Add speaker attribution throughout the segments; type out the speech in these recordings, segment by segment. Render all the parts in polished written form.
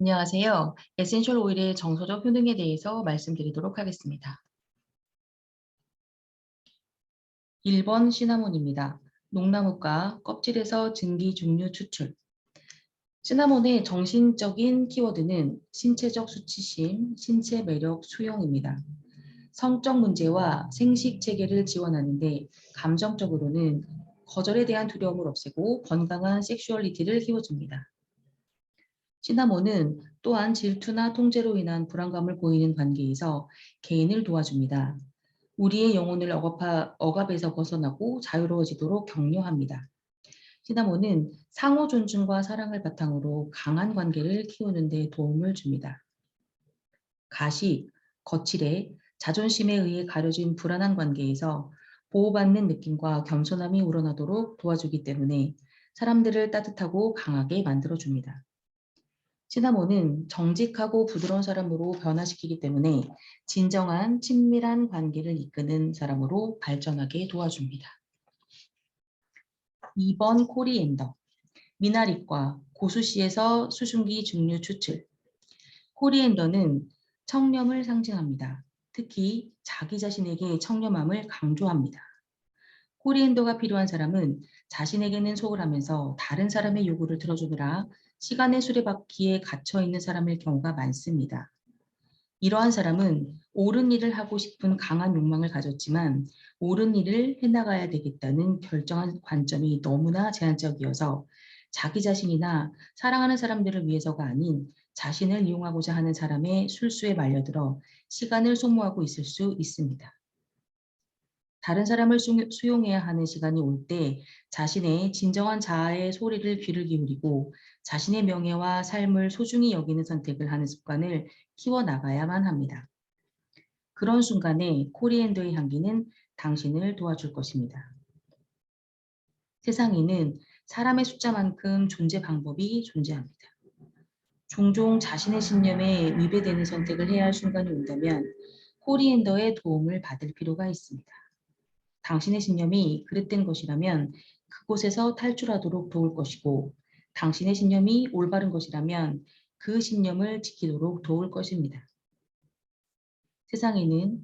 Speaker 1: 안녕하세요. 에센셜 오일의 정서적 효능에 대해서 말씀드리도록 하겠습니다. 1번 시나몬입니다. 녹나무가 껍질에서 증기 중류 추출. 시나몬의 정신적인 키워드는 신체적 수치심, 신체 매력 수용입니다. 성적 문제와 생식 체계를 지원하는데 감정적으로는 거절에 대한 두려움을 없애고 건강한 섹슈얼리티를 키워줍니다. 시나몬은 또한 질투나 통제로 인한 불안감을 보이는 관계에서 개인을 도와줍니다. 우리의 영혼을 억압에서 벗어나고 자유로워지도록 격려합니다. 시나몬은 상호 존중과 사랑을 바탕으로 강한 관계를 키우는 데 도움을 줍니다. 가식, 거칠해, 자존심에 의해 가려진 불안한 관계에서 보호받는 느낌과 겸손함이 우러나도록 도와주기 때문에 사람들을 따뜻하고 강하게 만들어줍니다. 시나몬은 정직하고 부드러운 사람으로 변화시키기 때문에 진정한 친밀한 관계를 이끄는 사람으로 발전하게 도와줍니다. 2번 코리앤더, 미나리과 고수씨에서 수증기 증류 추출. 코리앤더는 청렴을 상징합니다. 특히 자기 자신에게 청렴함을 강조합니다. 코리앤더가 필요한 사람은 자신에게는 소홀하면서 다른 사람의 요구를 들어주느라 시간의 수레바퀴에 갇혀 있는 사람일 경우가 많습니다. 이러한 사람은 옳은 일을 하고 싶은 강한 욕망을 가졌지만 옳은 일을 해나가야 되겠다는 결정한 관점이 너무나 제한적이어서 자기 자신이나 사랑하는 사람들을 위해서가 아닌 자신을 이용하고자 하는 사람의 술수에 말려들어 시간을 소모하고 있을 수 있습니다. 다른 사람을 수용해야 하는 시간이 올 때 자신의 진정한 자아의 소리를 귀를 기울이고 자신의 명예와 삶을 소중히 여기는 선택을 하는 습관을 키워나가야만 합니다. 그런 순간에 코리앤더의 향기는 당신을 도와줄 것입니다. 세상에는 사람의 숫자만큼 존재 방법이 존재합니다. 종종 자신의 신념에 위배되는 선택을 해야 할 순간이 온다면 코리앤더의 도움을 받을 필요가 있습니다. 당신의 신념이 그릇된 것이라면 그곳에서 탈출하도록 도울 것이고 당신의 신념이 올바른 것이라면 그 신념을 지키도록 도울 것입니다. 세상에는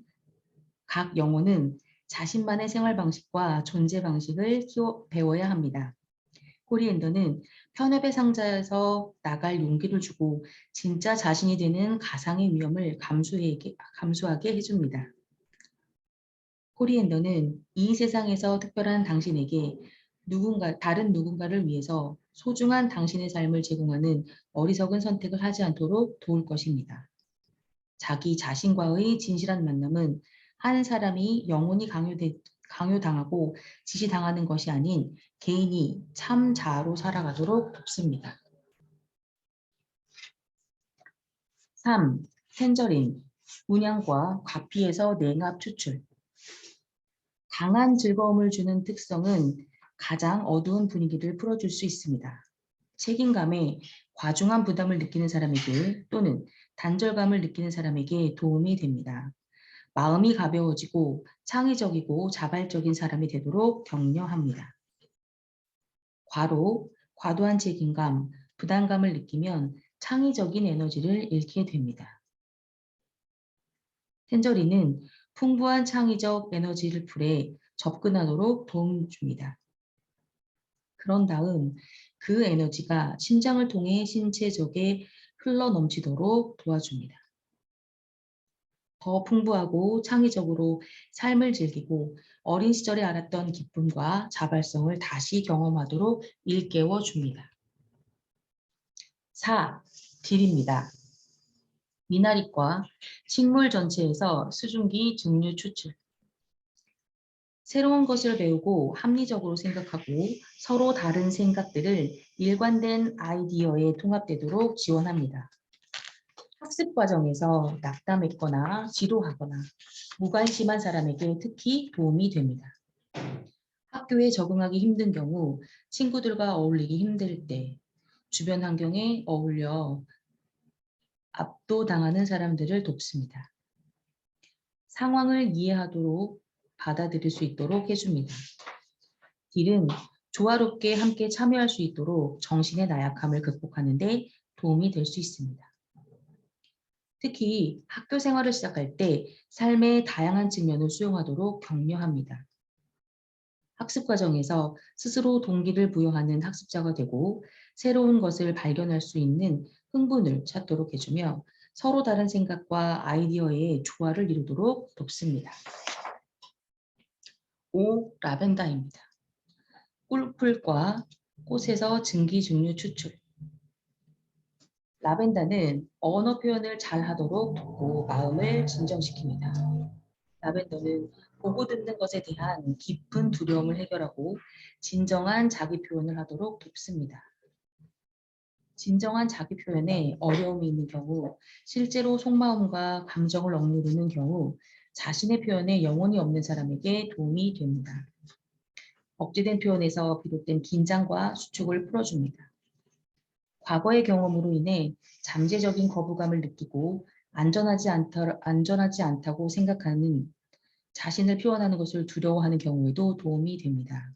Speaker 1: 각 영혼은 자신만의 생활 방식과 존재 방식을 배워야 합니다. 코리앤더는 편협의 상자에서 나갈 용기를 주고 진짜 자신이 되는 가상의 위험을 감수하게 해줍니다. 코리앤더는 이 세상에서 특별한 당신에게 다른 누군가를 위해서 소중한 당신의 삶을 제공하는 어리석은 선택을 하지 않도록 도울 것입니다. 자기 자신과의 진실한 만남은 한 사람이 영혼이 강요당하고 지시당하는 것이 아닌 개인이 참 자아로 살아가도록 돕습니다. 3. 텐저린, 문양과 과피에서 냉압 추출. 강한 즐거움을 주는 특성은 가장 어두운 분위기를 풀어줄 수 있습니다. 책임감에 과중한 부담을 느끼는 사람에게 또는 단절감을 느끼는 사람에게 도움이 됩니다. 마음이 가벼워지고 창의적이고 자발적인 사람이 되도록 격려합니다. 과도한 책임감, 부담감을 느끼면 창의적인 에너지를 잃게 됩니다. 텐저린은 풍부한 창의적 에너지를 풀에 접근하도록 도움 줍니다. 그런 다음 그 에너지가 심장을 통해 신체 속에 흘러 넘치도록 도와줍니다. 더 풍부하고 창의적으로 삶을 즐기고 어린 시절에 알았던 기쁨과 자발성을 다시 경험하도록 일깨워 줍니다. 4. 딜입니다. 미나리과 식물 전체에서 수증기 증류 추출. 새로운 것을 배우고 합리적으로 생각하고 서로 다른 생각들을 일관된 아이디어에 통합되도록 지원합니다. 학습 과정에서 낙담했거나 지루하거나 무관심한 사람에게 특히 도움이 됩니다. 학교에 적응하기 힘든 경우, 친구들과 어울리기 힘들 때, 주변 환경에 어울려 압도당하는 사람들을 돕습니다. 상황을 이해하도록 받아들일 수 있도록 해줍니다. 딜은 조화롭게 함께 참여할 수 있도록 정신의 나약함을 극복하는 데 도움이 될 수 있습니다. 특히 학교 생활을 시작할 때 삶의 다양한 측면을 수용하도록 격려합니다. 학습 과정에서 스스로 동기를 부여하는 학습자가 되고 새로운 것을 발견할 수 있는 흥분을 찾도록 해주며 서로 다른 생각과 아이디어의 조화를 이루도록 돕습니다. 5. 라벤더입니다. 꿀풀과 꽃에서 증기증류 추출. 라벤더는 언어 표현을 잘 하도록 돕고 마음을 진정시킵니다. 라벤더는 보고 듣는 것에 대한 깊은 두려움을 해결하고 진정한 자기 표현을 하도록 돕습니다. 진정한 자기 표현에 어려움이 있는 경우, 실제로 속마음과 감정을 억누르는 경우 자신의 표현에 영혼이 없는 사람에게 도움이 됩니다. 억제된 표현에서 비롯된 긴장과 수축을 풀어줍니다. 과거의 경험으로 인해 잠재적인 거부감을 느끼고 안전하지 않다고 생각하는 자신을 표현하는 것을 두려워하는 경우에도 도움이 됩니다.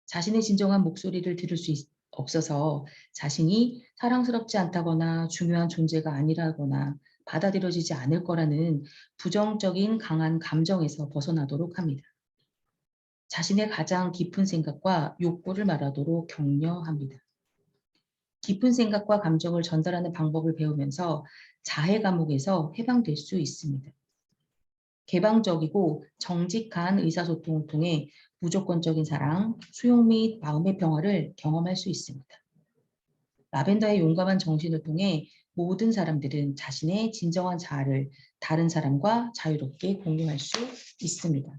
Speaker 1: 자신의 진정한 목소리를 들을 수 없어서 자신이 사랑스럽지 않다거나 중요한 존재가 아니라거나 받아들여지지 않을 거라는 부정적인 강한 감정에서 벗어나도록 합니다. 자신의 가장 깊은 생각과 욕구를 말하도록 격려합니다. 깊은 생각과 감정을 전달하는 방법을 배우면서 자해 감옥에서 해방될 수 있습니다. 개방적이고 정직한 의사소통을 통해 무조건적인 사랑, 수용 및 마음의 평화를 경험할 수 있습니다. 라벤더의 용감한 정신을 통해 모든 사람들은 자신의 진정한 자아를 다른 사람과 자유롭게 공유할 수 있습니다.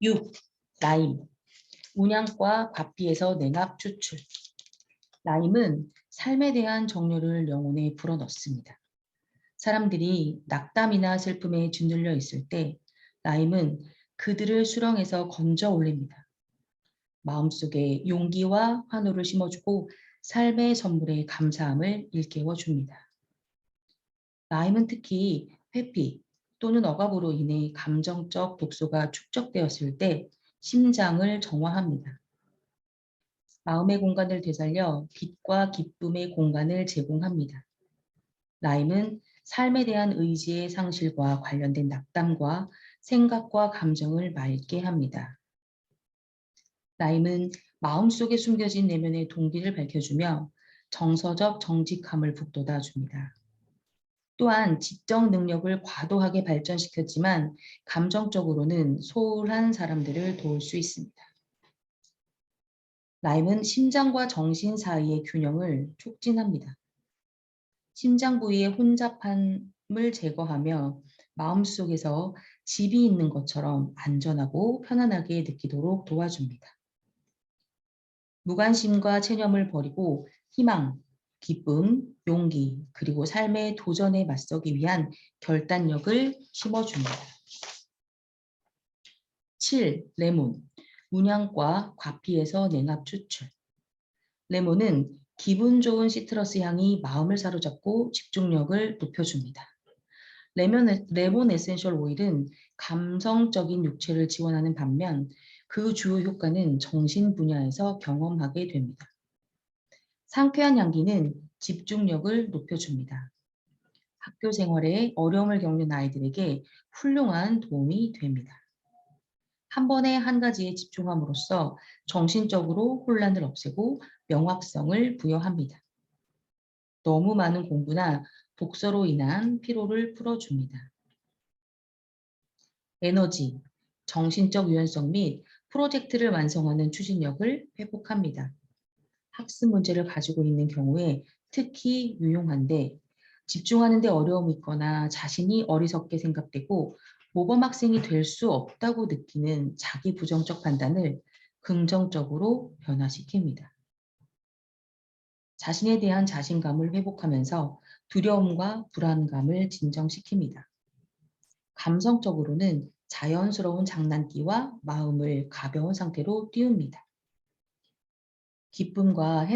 Speaker 1: 6. 라임, 문양과 과피에서 냉압 추출. 라임은 삶에 대한 정열을 영혼에 불어넣습니다. 사람들이 낙담이나 슬픔에 짓눌려 있을 때 라임은 그들을 수렁에서 건져 올립니다. 마음속에 용기와 환호를 심어주고 삶의 선물에 감사함을 일깨워줍니다. 라임은 특히 회피 또는 억압으로 인해 감정적 독소가 축적되었을 때 심장을 정화합니다. 마음의 공간을 되살려 빛과 기쁨의 공간을 제공합니다. 라임은 삶에 대한 의지의 상실과 관련된 낙담과 생각과 감정을 맑게 합니다. 라임은 마음속에 숨겨진 내면의 동기를 밝혀주며 정서적 정직함을 북돋아 줍니다. 또한 지적 능력을 과도하게 발전시켰지만 감정적으로는 소홀한 사람들을 도울 수 있습니다. 라임은 심장과 정신 사이의 균형을 촉진합니다. 심장 부위의 혼잡함을 제거하며 마음속에서 집이 있는 것처럼 안전하고 편안하게 느끼도록 도와줍니다. 무관심과 체념을 버리고 희망, 기쁨, 용기, 그리고 삶의 도전에 맞서기 위한 결단력을 심어줍니다. 7. 레몬, 문양과 과피에서 냉압 추출. 레몬은 기분 좋은 시트러스 향이 마음을 사로잡고 집중력을 높여줍니다. 레몬 에센셜 오일은 감성적인 육체를 지원하는 반면 그 주요 효과는 정신 분야에서 경험하게 됩니다. 상쾌한 향기는 집중력을 높여줍니다. 학교 생활에 어려움을 겪는 아이들에게 훌륭한 도움이 됩니다. 한 번에 한 가지에 집중함으로써 정신적으로 혼란을 없애고 명확성을 부여합니다. 너무 많은 공부나 독서로 인한 피로를 풀어줍니다. 에너지, 정신적 유연성 및 프로젝트를 완성하는 추진력을 회복합니다. 학습 문제를 가지고 있는 경우에 특히 유용한데 집중하는 데 어려움이 있거나 자신이 어리석게 생각되고 모범 학생이 될 수 없다고 느끼는 자기 부정적 판단을 긍정적으로 변화시킵니다. 자신에 대한 자신감을 회복하면서 두려움과 불안감을 진정시킵니다. 감성적으로는 자연스러운 장난기와 마음을 가벼운 상태로 띄웁니다. 기쁨과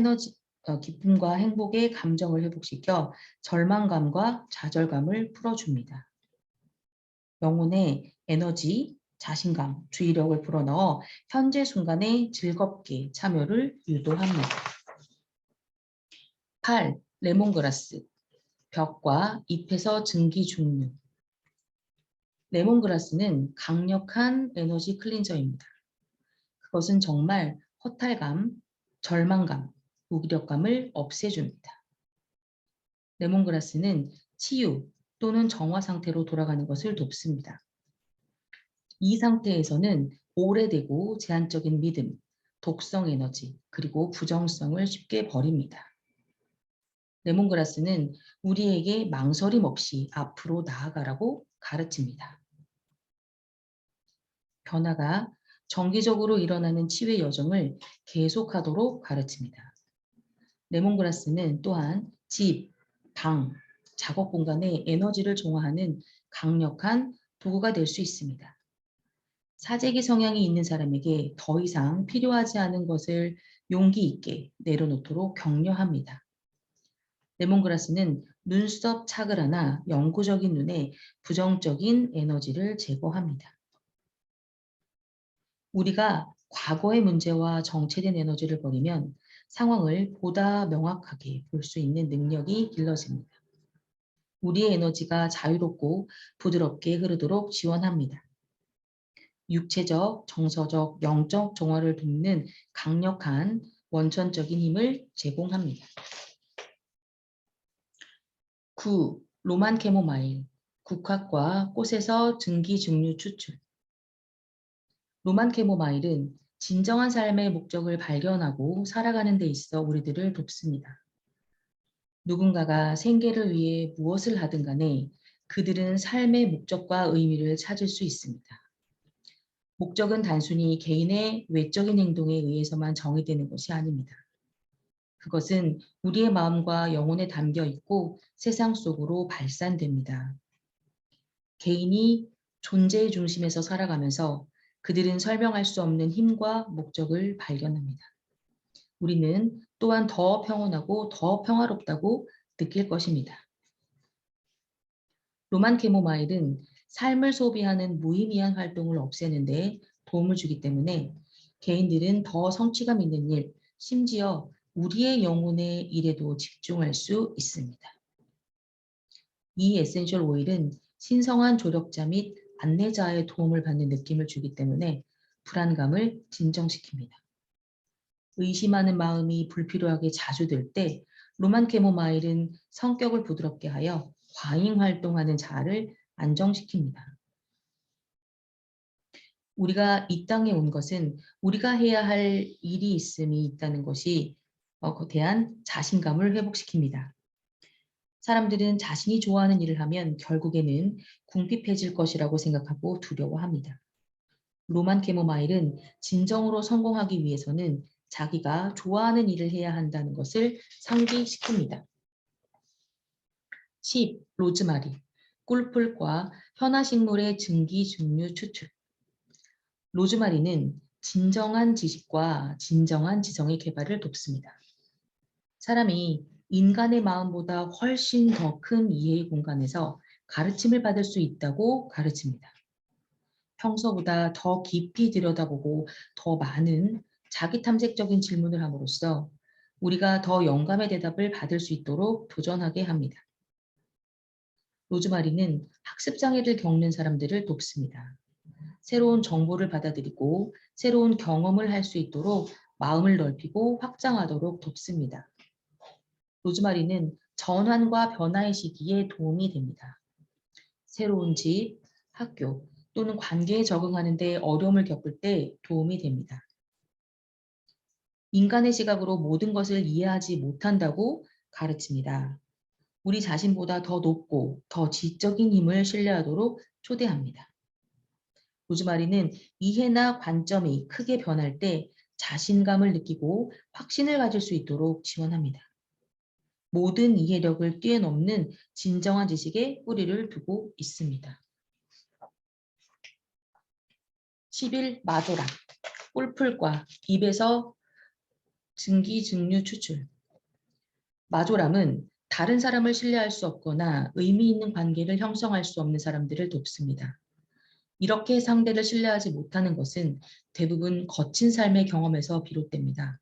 Speaker 1: 행복의 감정을 회복시켜 절망감과 좌절감을 풀어줍니다. 영혼에 에너지, 자신감, 주의력을 불어넣어 현재 순간에 즐겁게 참여를 유도합니다. 8. 레몬그라스. 벽과 잎에서 증기 중류. 레몬그라스는 강력한 에너지 클린저입니다. 그것은 정말 허탈감, 절망감, 무기력감을 없애줍니다. 레몬그라스는 치유 또는 정화 상태로 돌아가는 것을 돕습니다. 이 상태에서는 오래되고 제한적인 믿음, 독성 에너지, 그리고 부정성을 쉽게 버립니다. 레몬그라스는 우리에게 망설임 없이 앞으로 나아가라고 가르칩니다. 변화가 정기적으로 일어나는 치유의 여정을 계속하도록 가르칩니다. 레몬그라스는 또한 집, 방, 작업 공간에 에너지를 정화하는 강력한 도구가 될 수 있습니다. 사재기 성향이 있는 사람에게 더 이상 필요하지 않은 것을 용기 있게 내려놓도록 격려합니다. 레몬그라스는 눈썹 차그라나 영구적인 눈에 부정적인 에너지를 제거합니다. 우리가 과거의 문제와 정체된 에너지를 버리면 상황을 보다 명확하게 볼 수 있는 능력이 길러집니다. 우리의 에너지가 자유롭고 부드럽게 흐르도록 지원합니다. 육체적, 정서적, 영적 정화를 돕는 강력한 원천적인 힘을 제공합니다. 9. 로만 캐모마일. 국화과 꽃에서 증기 증류 추출. 로만 캐모마일은 진정한 삶의 목적을 발견하고 살아가는 데 있어 우리들을 돕습니다. 누군가가 생계를 위해 무엇을 하든 간에 그들은 삶의 목적과 의미를 찾을 수 있습니다. 목적은 단순히 개인의 외적인 행동에 의해서만 정의되는 것이 아닙니다. 그것은 우리의 마음과 영혼에 담겨 있고 세상 속으로 발산됩니다. 개인이 존재의 중심에서 살아가면서 그들은 설명할 수 없는 힘과 목적을 발견합니다. 우리는 또한 더 평온하고 더 평화롭다고 느낄 것입니다. 로만 캐모마일은 삶을 소비하는 무의미한 활동을 없애는 데 도움을 주기 때문에 개인들은 더 성취감 있는 일, 심지어 우리의 영혼의 일에도 집중할 수 있습니다. 이 에센셜 오일은 신성한 조력자 및 안내자의 도움을 받는 느낌을 주기 때문에 불안감을 진정시킵니다. 의심하는 마음이 불필요하게 자주 들 때 로만 캐모마일은 성격을 부드럽게 하여 과잉 활동하는 자아를 안정시킵니다. 우리가 이 땅에 온 것은 우리가 해야 할 일이 있음이 있다는 것이 대한 자신감을 회복시킵니다. 사람들은 자신이 좋아하는 일을 하면 결국에는 궁핍해질 것이라고 생각하고 두려워합니다. 로만 캐모마일은 진정으로 성공하기 위해서는 자기가 좋아하는 일을 해야 한다는 것을 상기시킵니다. 10. 로즈마리. 꿀풀과 현화식물의 증기 증류 추출. 로즈마리는 진정한 지식과 진정한 지성의 개발을 돕습니다. 사람이 인간의 마음보다 훨씬 더 큰 이해의 공간에서 가르침을 받을 수 있다고 가르칩니다. 평소보다 더 깊이 들여다보고 더 많은 자기 탐색적인 질문을 함으로써 우리가 더 영감의 대답을 받을 수 있도록 도전하게 합니다. 로즈마리는 학습장애를 겪는 사람들을 돕습니다. 새로운 정보를 받아들이고 새로운 경험을 할 수 있도록 마음을 넓히고 확장하도록 돕습니다. 로즈마리는 전환과 변화의 시기에 도움이 됩니다. 새로운 집, 학교 또는 관계에 적응하는 데 어려움을 겪을 때 도움이 됩니다. 인간의 시각으로 모든 것을 이해하지 못한다고 가르칩니다. 우리 자신보다 더 높고 더 지적인 힘을 신뢰하도록 초대합니다. 로즈마리는 이해나 관점이 크게 변할 때 자신감을 느끼고 확신을 가질 수 있도록 지원합니다. 모든 이해력을 뛰어넘는 진정한 지식에 뿌리를 두고 있습니다. 11. 마조라. 꿀풀과 입에서 증기 증류 추출. 마조람은 다른 사람을 신뢰할 수 없거나 의미 있는 관계를 형성할 수 없는 사람들을 돕습니다. 이렇게 상대를 신뢰하지 못하는 것은 대부분 거친 삶의 경험에서 비롯됩니다.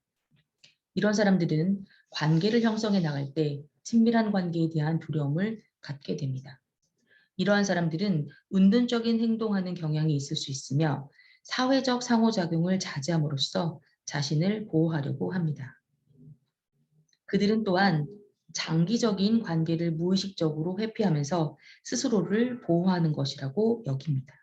Speaker 1: 이런 사람들은 관계를 형성해 나갈 때 친밀한 관계에 대한 두려움을 갖게 됩니다. 이러한 사람들은 은둔적인 행동하는 경향이 있을 수 있으며 사회적 상호작용을 자제함으로써 자신을 보호하려고 합니다. 그들은 또한 장기적인 관계를 무의식적으로 회피하면서 스스로를 보호하는 것이라고 여깁니다.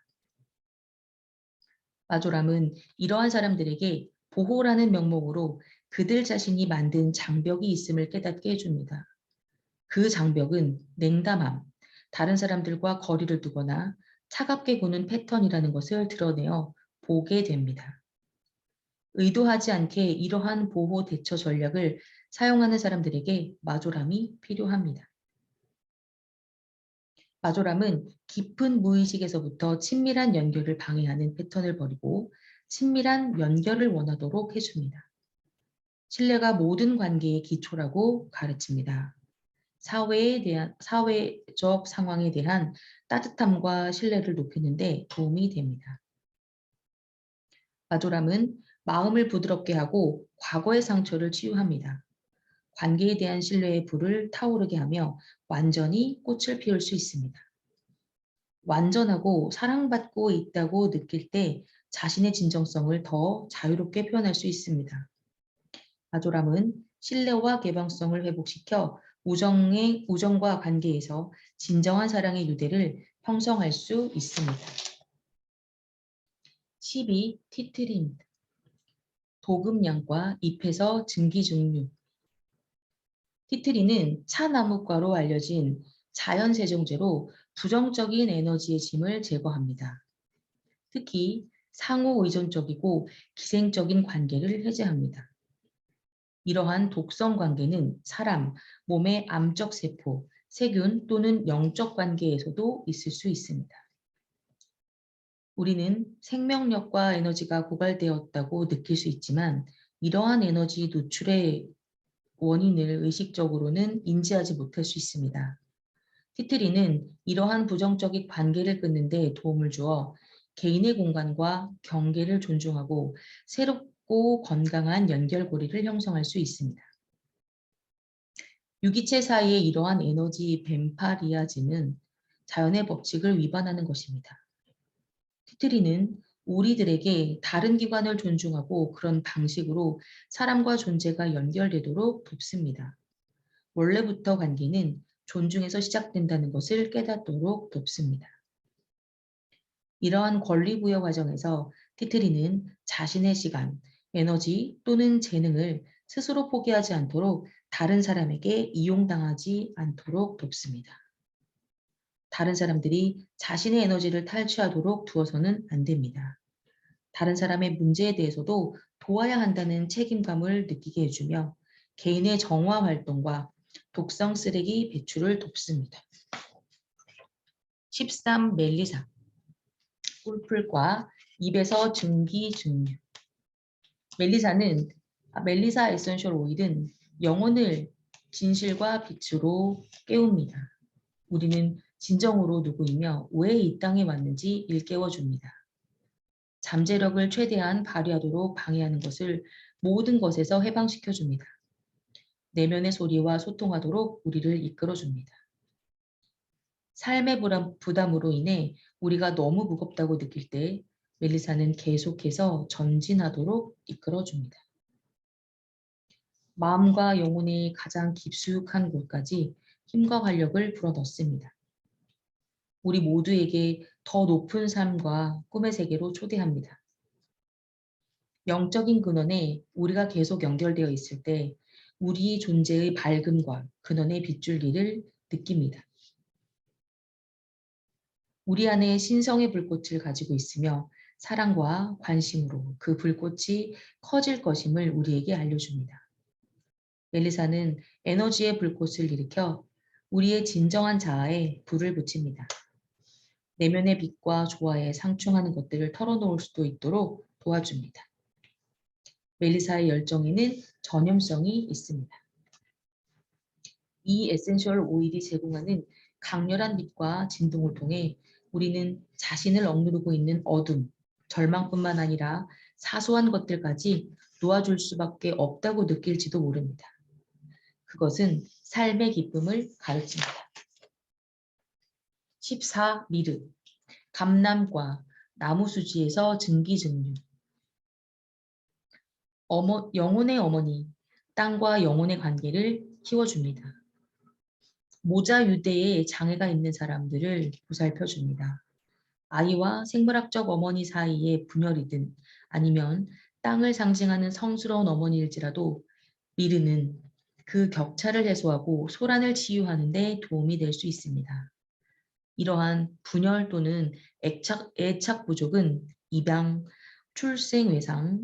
Speaker 1: 마조람은 이러한 사람들에게 보호라는 명목으로 그들 자신이 만든 장벽이 있음을 깨닫게 해줍니다. 그 장벽은 냉담함, 다른 사람들과 거리를 두거나 차갑게 구는 패턴이라는 것을 드러내어 보게 됩니다. 의도하지 않게 이러한 보호 대처 전략을 사용하는 사람들에게 마조람이 필요합니다. 마조람은 깊은 무의식에서부터 친밀한 연결을 방해하는 패턴을 버리고 친밀한 연결을 원하도록 해줍니다. 신뢰가 모든 관계의 기초라고 가르칩니다. 사회적 상황에 대한 따뜻함과 신뢰를 높이는 데 도움이 됩니다. 마조람은 마음을 부드럽게 하고 과거의 상처를 치유합니다. 관계에 대한 신뢰의 불을 타오르게 하며 완전히 꽃을 피울 수 있습니다. 완전하고 사랑받고 있다고 느낄 때 자신의 진정성을 더 자유롭게 표현할 수 있습니다. 마조람은 신뢰와 개방성을 회복시켜 우정과 관계에서 진정한 사랑의 유대를 형성할 수 있습니다. 12. 티트리입니다. 도금량과 잎에서 증기증류. 티트리는 차나무과로 알려진 자연세정제로 부정적인 에너지의 짐을 제거합니다. 특히 상호 의존적이고 기생적인 관계를 해제합니다. 이러한 독성 관계는 사람, 몸의 암적 세포, 세균 또는 영적 관계에서도 있을 수 있습니다. 우리는 생명력과 에너지가 고갈되었다고 느낄 수 있지만 이러한 에너지 노출의 원인을 의식적으로는 인지하지 못할 수 있습니다. 티트리는 이러한 부정적인 관계를 끊는 데 도움을 주어 개인의 공간과 경계를 존중하고 새롭고 건강한 연결고리를 형성할 수 있습니다. 유기체 사이의 이러한 에너지 뱀파리아즘은 자연의 법칙을 위반하는 것입니다. 티트리는 우리들에게 다른 기관을 존중하고 그런 방식으로 사람과 존재가 연결되도록 돕습니다. 원래부터 관계는 존중에서 시작된다는 것을 깨닫도록 돕습니다. 이러한 권리부여 과정에서 티트리는 자신의 시간, 에너지 또는 재능을 스스로 포기하지 않도록 다른 사람에게 이용당하지 않도록 돕습니다. 다른 사람들이 자신의 에너지를 탈취하도록 두어서는 안 됩니다. 다른 사람의 문제에 대해서도 도와야 한다는 책임감을 느끼게 해주며 개인의 정화 활동과 독성 쓰레기 배출을 돕습니다. 13. 멜리사. 꿀풀과 입에서 증기증류. 멜리사 에센셜 오일은 영혼을 진실과 빛으로 깨웁니다. 우리는 진정으로 누구이며 왜 이 땅에 왔는지 일깨워줍니다. 잠재력을 최대한 발휘하도록 방해하는 것을 모든 것에서 해방시켜줍니다. 내면의 소리와 소통하도록 우리를 이끌어줍니다. 삶의 부담으로 인해 우리가 너무 무겁다고 느낄 때 멜리사는 계속해서 전진하도록 이끌어줍니다. 마음과 영혼의 가장 깊숙한 곳까지 힘과 활력을 불어넣습니다. 우리 모두에게 더 높은 삶과 꿈의 세계로 초대합니다. 영적인 근원에 우리가 계속 연결되어 있을 때 우리 존재의 밝음과 근원의 빗줄기를 느낍니다. 우리 안에 신성의 불꽃을 가지고 있으며 사랑과 관심으로 그 불꽃이 커질 것임을 우리에게 알려줍니다. 멜리사는 에너지의 불꽃을 일으켜 우리의 진정한 자아에 불을 붙입니다. 내면의 빛과 조화에 상충하는 것들을 털어놓을 수도 있도록 도와줍니다. 멜리사의 열정에는 전염성이 있습니다. 이 에센셜 오일이 제공하는 강렬한 빛과 진동을 통해 우리는 자신을 억누르고 있는 어둠, 절망뿐만 아니라 사소한 것들까지 놓아줄 수밖에 없다고 느낄지도 모릅니다. 그것은 삶의 기쁨을 가르칩니다. 14. 미르. 감람과 나무수지에서 증기증류. 영혼의 어머니, 땅과 영혼의 관계를 키워줍니다. 모자 유대에 장애가 있는 사람들을 보살펴줍니다. 아이와 생물학적 어머니 사이의 분열이든 아니면 땅을 상징하는 성스러운 어머니일지라도 미르는 그 격차를 해소하고 소란을 치유하는 데 도움이 될 수 있습니다. 이러한 분열 또는 애착 부족은 입양, 출생 외상,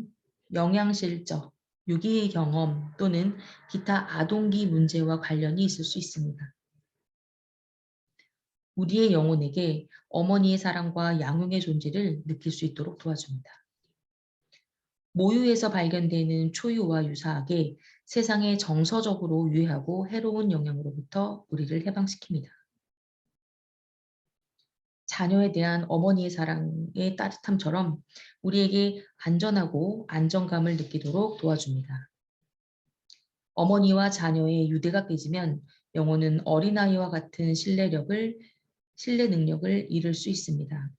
Speaker 1: 영양실적, 유기 경험 또는 기타 아동기 문제와 관련이 있을 수 있습니다. 우리의 영혼에게 어머니의 사랑과 양육의 존재를 느낄 수 있도록 도와줍니다. 모유에서 발견되는 초유와 유사하게 세상에 정서적으로 유해하고 해로운 영향으로부터 우리를 해방시킵니다. 자녀에 대한 어머니의 사랑의 따뜻함처럼 우리에게 안전하고 안정감을 느끼도록 도와줍니다. 어머니와 자녀의 유대가 깨지면 영혼은 어린아이와 같은 신뢰 능력을 잃을 수 있습니다.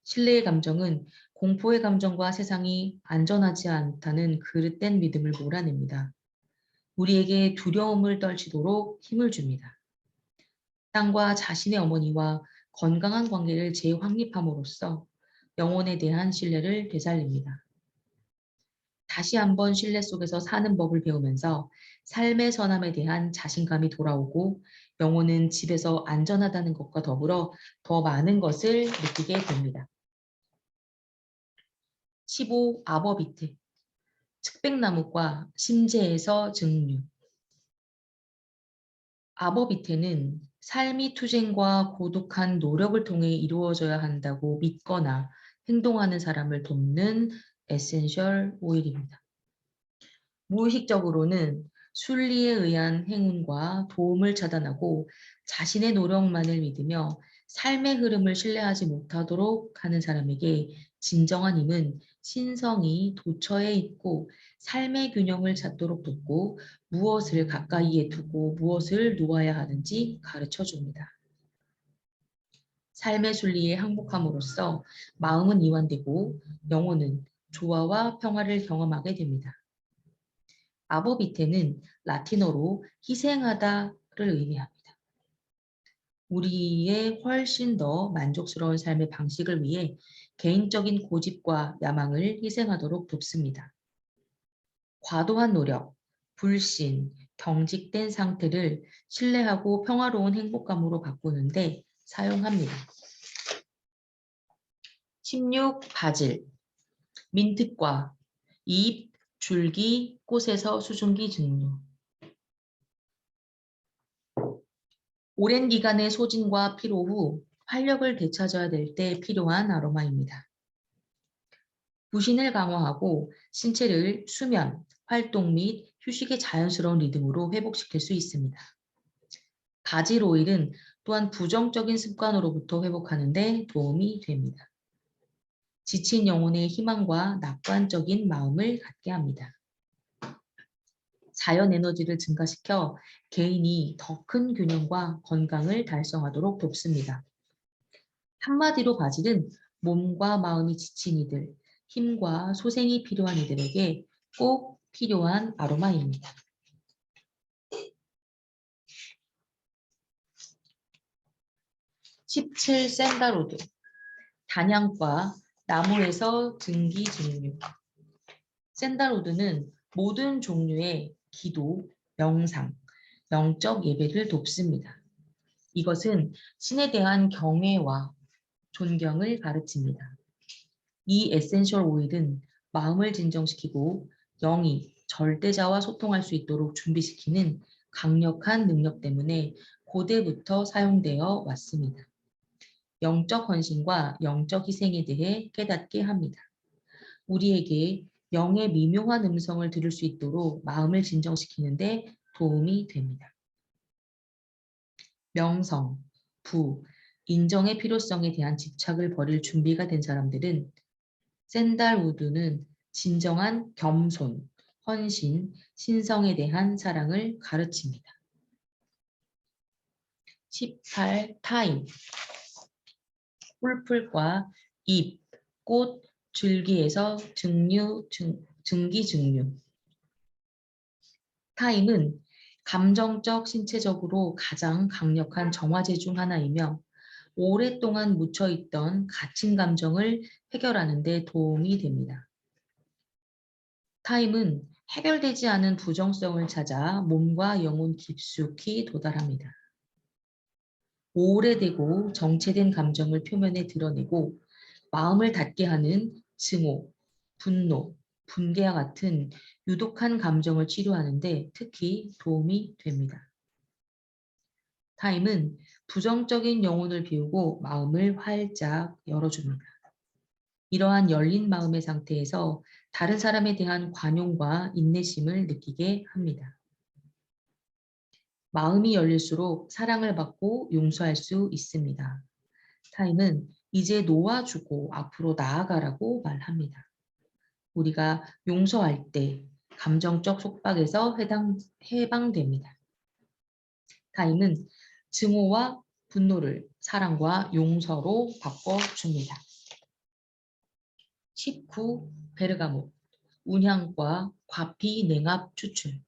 Speaker 1: 신뢰의 감정은 공포의 감정과 세상이 안전하지 않다는 그릇된 믿음을 몰아냅니다. 우리에게 두려움을 떨치도록 힘을 줍니다. 땅과 자신의 어머니와 건강한 관계를 재확립함으로써 영혼에 대한 신뢰를 되살립니다. 다시 한번 신뢰 속에서 사는 법을 배우면서 삶의 선함에 대한 자신감이 돌아오고 영혼은 집에서 안전하다는 것과 더불어 더 많은 것을 느끼게 됩니다. 15. 아버비트. 측백나무과 심재에서 증류. 아버비트는 삶이 투쟁과 고독한 노력을 통해 이루어져야 한다고 믿거나 행동하는 사람을 돕는 에센셜 오일입니다. 무의식적으로는 순리에 의한 행운과 도움을 차단하고 자신의 노력만을 믿으며 삶의 흐름을 신뢰하지 못하도록 하는 사람에게 진정한 힘은 신성이 도처에 있고 삶의 균형을 찾도록 돕고 무엇을 가까이에 두고 무엇을 놓아야 하는지 가르쳐 줍니다. 삶의 순리에 항복함으로써 마음은 이완되고 영혼은 조화와 평화를 경험하게 됩니다. 아버비테는 라틴어로 희생하다를 의미합니다. 우리의 훨씬 더 만족스러운 삶의 방식을 위해 개인적인 고집과 야망을 희생하도록 돕습니다. 과도한 노력, 불신, 경직된 상태를 신뢰하고 평화로운 행복감으로 바꾸는데 사용합니다. 16. 바질. 민트과 잎, 줄기, 꽃에서 수증기 증류. 오랜 기간의 소진과 피로 후 활력을 되찾아야 될 때 필요한 아로마입니다. 부신을 강화하고 신체를 수면, 활동 및 휴식의 자연스러운 리듬으로 회복시킬 수 있습니다. 바질 오일은 또한 부정적인 습관으로부터 회복하는 데 도움이 됩니다. 지친 영혼의 희망과 낙관적인 마음을 갖게 합니다. 자연 에너지를 증가시켜 개인이 더 큰 균형과 건강을 달성하도록 돕습니다. 한마디로 바질은 몸과 마음이 지친 이들, 힘과 소생이 필요한 이들에게 꼭 필요한 아로마입니다. 17. 샌달우드. 단향과 나무에서 증기 증류. 샌달우드는 모든 종류의 기도, 명상, 영적 예배를 돕습니다. 이것은 신에 대한 경외와 존경을 가르칩니다. 이 에센셜 오일은 마음을 진정시키고 영이 절대자와 소통할 수 있도록 준비시키는 강력한 능력 때문에 고대부터 사용되어 왔습니다. 영적 헌신과 영적 희생에 대해 깨닫게 합니다. 우리에게 영의 미묘한 음성을 들을 수 있도록 마음을 진정시키는 데 도움이 됩니다. 명성, 부, 인정의 필요성에 대한 집착을 버릴 준비가 된 사람들은 샌달우드는 진정한 겸손, 헌신, 신성에 대한 사랑을 가르칩니다. 18. 타임. 뿔풀과 잎, 꽃, 줄기에서 증기, 증류. 타임은 감정적, 신체적으로 가장 강력한 정화제 중 하나이며 오랫동안 묻혀있던 갇힌 감정을 해결하는 데 도움이 됩니다. 타임은 해결되지 않은 부정성을 찾아 몸과 영혼 깊숙이 도달합니다. 오래되고 정체된 감정을 표면에 드러내고 마음을 닫게 하는 증오, 분노, 분개와 같은 유독한 감정을 치료하는데 특히 도움이 됩니다. 타임은 부정적인 영혼을 비우고 마음을 활짝 열어줍니다. 이러한 열린 마음의 상태에서 다른 사람에 대한 관용과 인내심을 느끼게 합니다. 마음이 열릴수록 사랑을 받고 용서할 수 있습니다. 타임은 이제 놓아주고 앞으로 나아가라고 말합니다. 우리가 용서할 때 감정적 속박에서 해방됩니다. 타임은 증오와 분노를 사랑과 용서로 바꿔줍니다. 19. 베르가못. 운향과 과피 냉압 추출.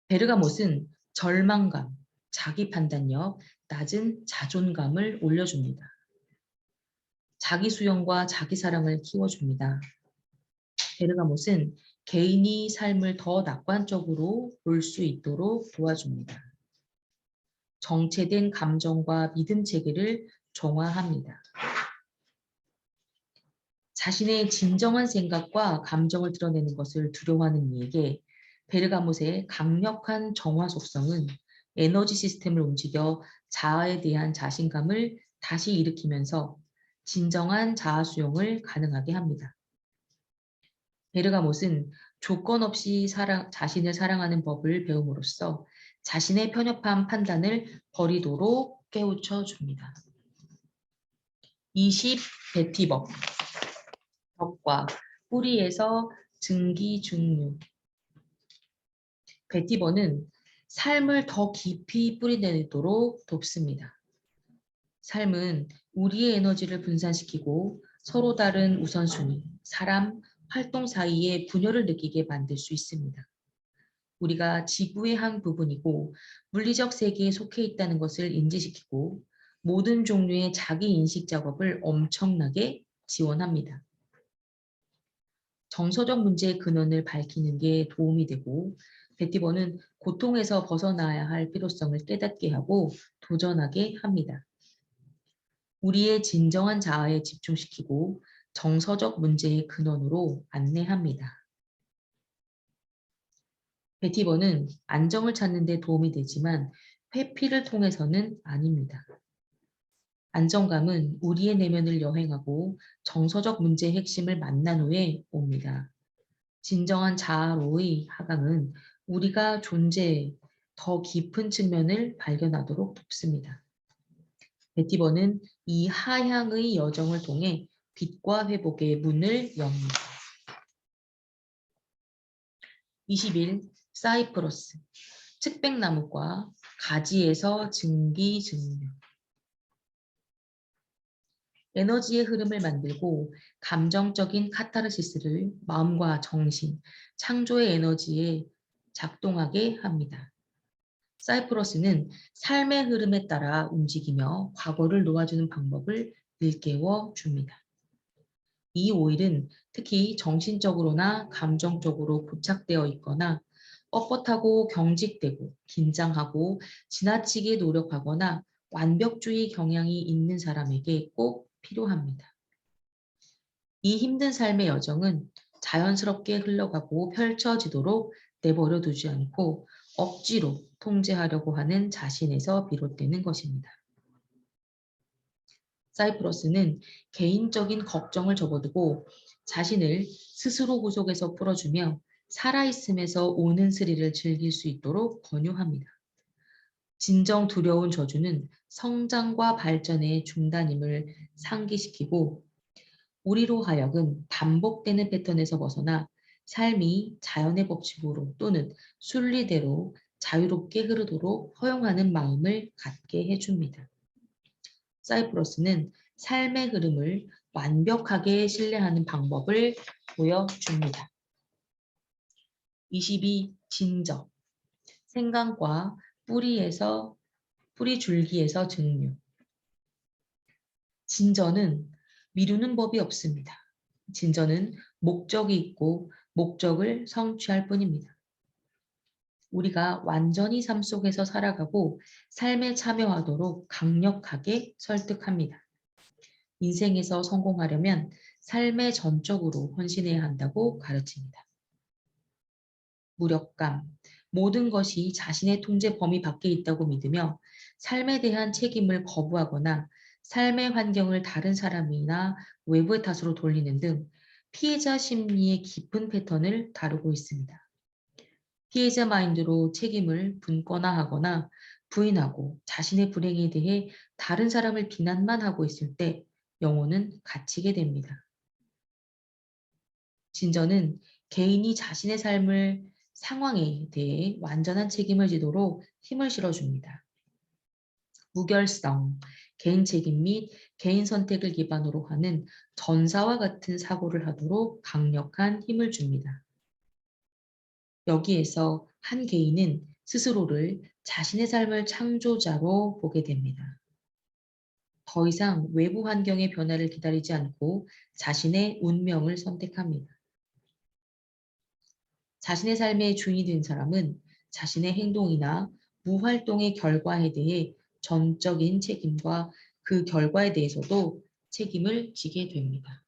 Speaker 1: 베르가못은 절망감, 자기 판단력, 낮은 자존감을 올려줍니다. 자기 수용과 자기 사랑을 키워줍니다. 베르가못은 개인이 삶을 더 낙관적으로 볼 수 있도록 도와줍니다. 정체된 감정과 믿음 체계를 정화합니다. 자신의 진정한 생각과 감정을 드러내는 것을 두려워하는 이에게 베르가못의 강력한 정화 속성은 에너지 시스템을 움직여 자아에 대한 자신감을 다시 일으키면서 진정한 자아 수용을 가능하게 합니다. 베르가못은 조건 없이 자신을 사랑하는 법을 배움으로써 자신의 편협한 판단을 버리도록 깨우쳐 줍니다. 20. 베티법. 덕과 뿌리에서 증기 증류. 베티버는 삶을 더 깊이 뿌리내도록 돕습니다. 삶은 우리의 에너지를 분산시키고 서로 다른 우선순위, 사람, 활동 사이에 분열을 느끼게 만들 수 있습니다. 우리가 지구의 한 부분이고 물리적 세계에 속해 있다는 것을 인지시키고 모든 종류의 자기 인식 작업을 엄청나게 지원합니다. 정서적 문제의 근원을 밝히는 게 도움이 되고 베티버는 고통에서 벗어나야 할 필요성을 깨닫게 하고 도전하게 합니다. 우리의 진정한 자아에 집중시키고 정서적 문제의 근원으로 안내합니다. 베티버는 안정을 찾는 데 도움이 되지만 회피를 통해서는 아닙니다. 안정감은 우리의 내면을 여행하고 정서적 문제의 핵심을 만난 후에 옵니다. 진정한 자아로의 하강은 우리가 존재의 더 깊은 측면을 발견하도록 돕습니다. 베티버는 이 하향의 여정을 통해 빛과 회복의 문을 엽니다. 21. 사이프러스. 측백나무과 가지에서 증기 증류. 에너지의 흐름을 만들고 감정적인 카타르시스를 마음과 정신, 창조의 에너지에 작동하게 합니다. 사이프러스는 삶의 흐름에 따라 움직이며 과거를 놓아주는 방법을 일깨워 줍니다. 이 오일은 특히 정신적으로나 감정적으로 고착되어 있거나 뻣뻣하고 경직되고 긴장하고 지나치게 노력하거나 완벽주의 경향이 있는 사람에게 꼭 필요합니다. 이 힘든 삶의 여정은 자연스럽게 흘러가고 펼쳐지도록 내버려 두지 않고 억지로 통제하려고 하는 자신에서 비롯되는 것입니다. 사이프러스는 개인적인 걱정을 접어두고 자신을 스스로 구속에서 풀어주며 살아있음에서 오는 스릴을 즐길 수 있도록 권유합니다. 진정 두려운 저주는 성장과 발전의 중단임을 상기시키고 우리로 하여금 반복되는 패턴에서 벗어나 삶이 자연의 법칙으로 또는 순리대로 자유롭게 흐르도록 허용하는 마음을 갖게 해줍니다. 사이프러스는 삶의 흐름을 완벽하게 신뢰하는 방법을 보여줍니다. 22. 진저. 생강과 뿌리 줄기에서 증류. 진저는 미루는 법이 없습니다. 진저는 목적이 있고 목적을 성취할 뿐입니다. 우리가 완전히 삶 속에서 살아가고 삶에 참여하도록 강력하게 설득합니다. 인생에서 성공하려면 삶에 전적으로 헌신해야 한다고 가르칩니다. 무력감, 모든 것이 자신의 통제 범위 밖에 있다고 믿으며 삶에 대한 책임을 거부하거나 삶의 환경을 다른 사람이나 외부의 탓으로 돌리는 등 피해자 심리의 깊은 패턴을 다루고 있습니다. 피해자 마인드로 책임을 분권화하거나 부인하고 자신의 불행에 대해 다른 사람을 비난만 하고 있을 때 영혼은 갇히게 됩니다. 진저는 개인이 자신의 상황에 대해 완전한 책임을 지도록 힘을 실어줍니다. 무결성, 개인 책임 및 개인 선택을 기반으로 하는 전사와 같은 사고를 하도록 강력한 힘을 줍니다. 여기에서 한 개인은 스스로를 자신의 삶을 창조자로 보게 됩니다. 더 이상 외부 환경의 변화를 기다리지 않고 자신의 운명을 선택합니다. 자신의 삶의 주인이 된 사람은 자신의 행동이나 무활동의 결과에 대해 전적인 책임과 그 결과에 대해서도 책임을 지게 됩니다.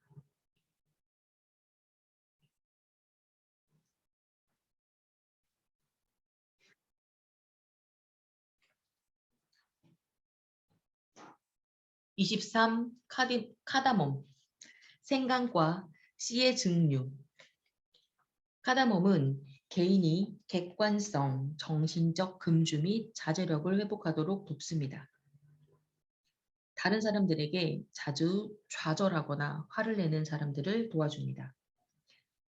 Speaker 1: (23) 카다몬, 생강과 씨의 증류. 카다몬은 개인이 객관성, 정신적 금주 및 자제력을 회복하도록 돕습니다. 다른 사람들에게 자주 좌절하거나 화를 내는 사람들을 도와줍니다.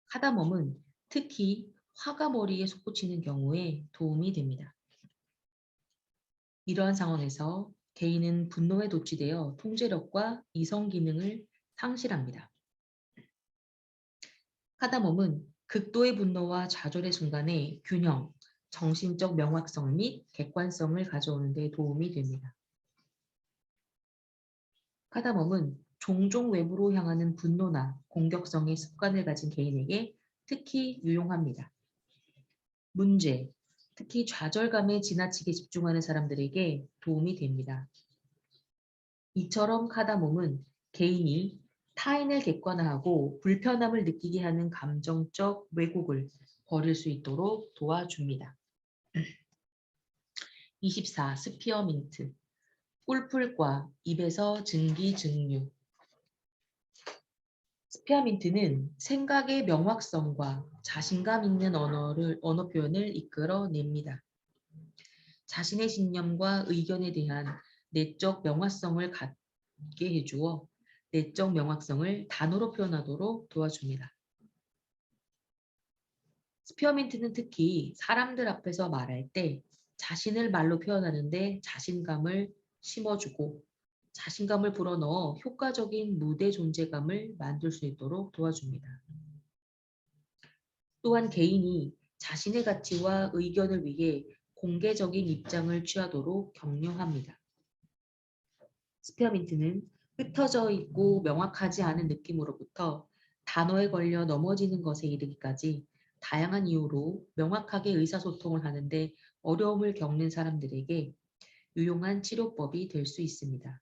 Speaker 1: 카다멈은 특히 화가 머리에 솟구치는 경우에 도움이 됩니다. 이러한 상황에서 개인은 분노에 노출되어 통제력과 이성 기능을 상실합니다. 카다멈은 극도의 분노와 좌절의 순간에 균형, 정신적 명확성 및 객관성을 가져오는 데 도움이 됩니다. 카다멈은 종종 외부로 향하는 분노나 공격성의 습관을 가진 개인에게 특히 유용합니다. 문제, 특히 좌절감에 지나치게 집중하는 사람들에게 도움이 됩니다. 이처럼 카다몬은 개인이 타인을 객관화하고 불편함을 느끼게 하는 감정적 왜곡을 버릴 수 있도록 도와줍니다. 24. 스피어민트. 꿀풀과 입에서 증기 증류. 스피어민트는 생각의 명확성과 자신감 있는 언어 표현을 이끌어냅니다. 자신의 신념과 의견에 대한 내적 명확성을 갖게 해주어 내적 명확성을 단어로 표현하도록 도와줍니다. 스피어민트는 특히 사람들 앞에서 말할 때 자신을 말로 표현하는데 자신감을 심어주고 자신감을 불어넣어 효과적인 무대 존재감을 만들 수 있도록 도와줍니다. 또한 개인이 자신의 가치와 의견을 위해 공개적인 입장을 취하도록 격려합니다. 스피어민트는 흩어져 있고 명확하지 않은 느낌으로부터 단어에 걸려 넘어지는 것에 이르기까지 다양한 이유로 명확하게 의사소통을 하는데 어려움을 겪는 사람들에게 유용한 치료법이 될 수 있습니다.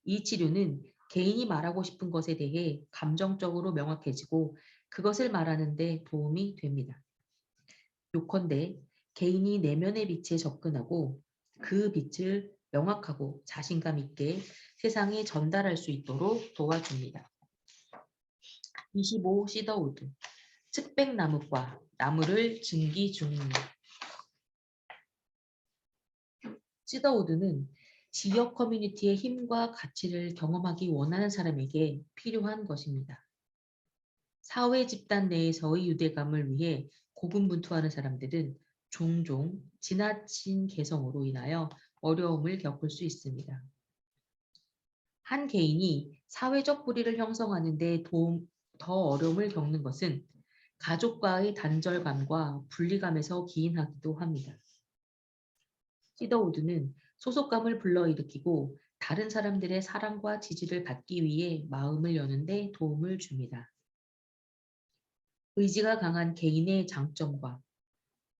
Speaker 1: 이 치료는 개인이 말하고 싶은 것에 대해 감정적으로 명확해지고 그것을 말하는 데 도움이 됩니다. 요컨대 개인이 내면의 빛에 접근하고 그 빛을 명확하고 자신감 있게 세상에 전달할 수 있도록 도와줍니다. 25. 시더우드. 측백나무과 나무를 증기 중립. 시더우드는 지역 커뮤니티의 힘과 가치를 경험하기 원하는 사람에게 필요한 것입니다. 사회 집단 내에서의 유대감을 위해 고군분투하는 사람들은 종종 지나친 개성으로 인하여 어려움을 겪을 수 있습니다. 한 개인이 사회적 뿌리를 형성하는 데 더 어려움을 겪는 것은 가족과의 단절감과 분리감에서 기인하기도 합니다. 시더우드는 소속감을 불러일으키고 다른 사람들의 사랑과 지지를 받기 위해 마음을 여는 데 도움을 줍니다. 의지가 강한 개인의 장점과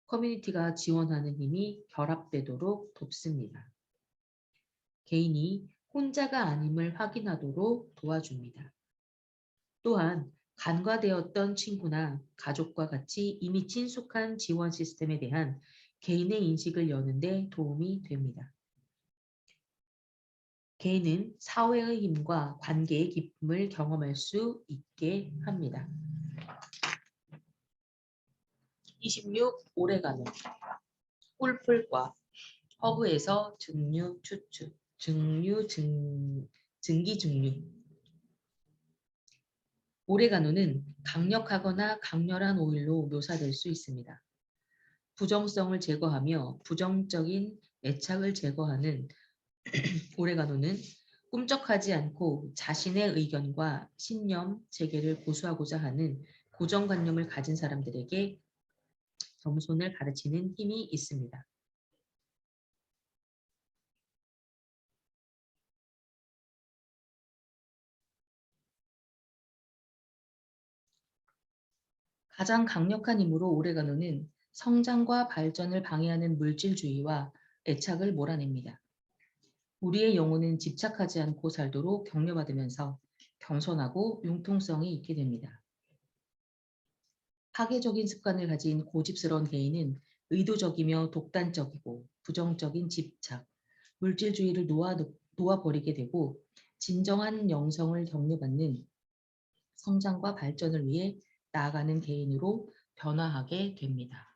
Speaker 1: 커뮤니티가 지원하는 힘이 결합되도록 돕습니다. 개인이 혼자가 아님을 확인하도록 도와줍니다. 또한 간과되었던 친구나 가족과 같이 이미 친숙한 지원 시스템에 대한 개인의 인식을 여는 데 도움이 됩니다. 개인은 사회의 힘과 관계의 기쁨을 경험할 수 있게 합니다. 26. 오레가노 꿀풀과 허브에서 증류 추출, 증기 증류. 오레가노는 강력하거나 강렬한 오일로 묘사될 수 있습니다. 부정성을 제거하며 부정적인 애착을 제거하는 오레가노는 꿈쩍하지 않고 자신의 의견과 신념, 체계를 고수하고자 하는 고정관념을 가진 사람들에게 겸손을 가르치는 힘이 있습니다. 가장 강력한 힘으로 오레가노는 성장과 발전을 방해하는 물질주의와 애착을 몰아냅니다. 우리의 영혼은 집착하지 않고 살도록 격려받으면서 겸손하고 융통성이 있게 됩니다. 파괴적인 습관을 가진 고집스러운 개인은 의도적이며 독단적이고 부정적인 집착, 물질주의를 놓아버리게 되고 진정한 영성을 격려받는 성장과 발전을 위해 나아가는 개인으로 변화하게 됩니다.